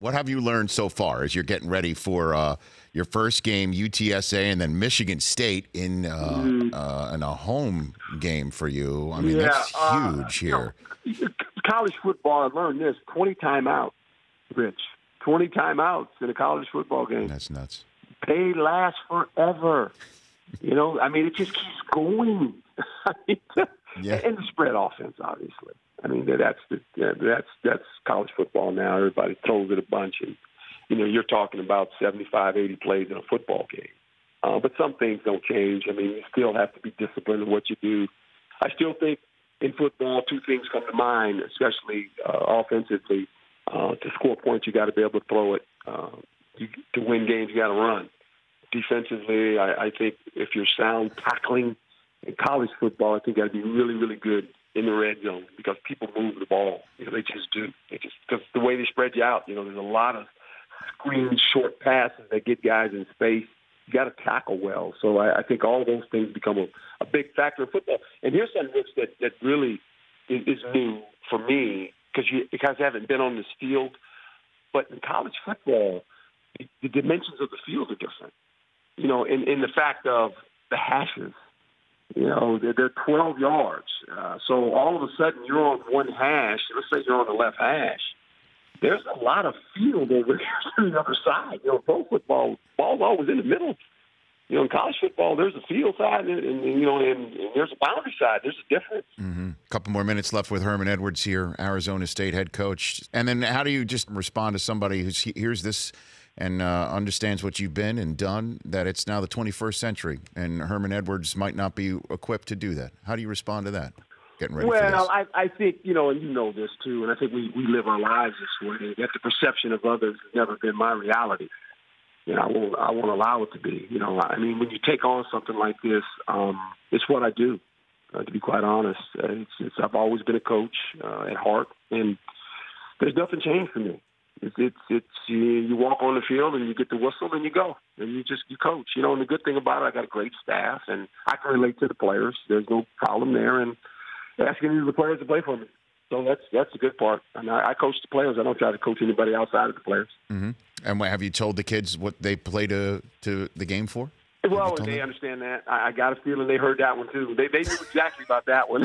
What have you learned so far as you're getting ready for your first game, UTSA, and then Michigan State in a home game for you? I mean, that's huge here. College football, I learned this, 20 timeouts, Rich. 20 timeouts in a college football game. That's nuts. They last forever. I mean, it just keeps going. Yeah. And the spread offense, obviously. I mean, that's college football now. Everybody throws it a bunch, and you're talking about 75, 80 plays in a football game. But some things don't change. I mean, you still have to be disciplined in what you do. I still think in football, two things come to mind, especially offensively. To score points, you got to be able to throw it. To win games, you got to run. Defensively, I think if you're sound tackling in college football, I think you got to be really, really good in the red zone because people move the ball. They just do. Because the way they spread you out, there's a lot of screen short passes that get guys in space. You got to tackle well. So I think all those things become a big factor in football. And here's something, Rich, that really is new for me because you guys haven't been on this field. But in college football, the dimensions of the field are different. In the fact of the hashes. They're 12 yards. So all of a sudden you're on one hash. Let's say you're on the left hash. There's a lot of field over here on the other side. Pro football, ball's always in the middle. In college football, there's a field side and there's a boundary side. There's a difference. Mm-hmm. A couple more minutes left with Herman Edwards here, Arizona State head coach. And then how do you just respond to somebody who hears this and understands what you've been and done, that it's now the 21st century, and Herman Edwards might not be equipped to do that? How do you respond to that, getting ready for this? Well, I think, and you know this too, and I think we live our lives this way, that the perception of others has never been my reality. I won't allow it to be. I mean, when you take on something like this, it's what I do, to be quite honest. I've always been a coach at heart, and there's nothing changed for me. You walk on the field and you get the whistle and you go and you coach. And the good thing about it, I got a great staff and I can relate to the players. There's no problem there, and asking any of the players to play for me. So that's the good part. And I coach the players. I don't try to coach anybody outside of the players. Mm-hmm. And have you told the kids what they play to the game for? Well, they understand that. I got a feeling they heard that one, too. They knew exactly about that one.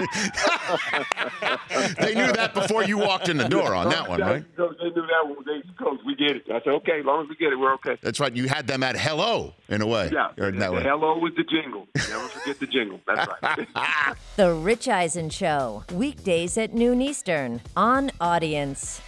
They knew that before you walked in the door on that one, right? They knew that one. Coach, we get it. I said, okay, as long as we get it, we're okay. That's right. You had them at hello, in a way. Yeah, hello was the jingle. Never forget the jingle. That's right. The Rich Eisen Show, weekdays at noon Eastern on Audience.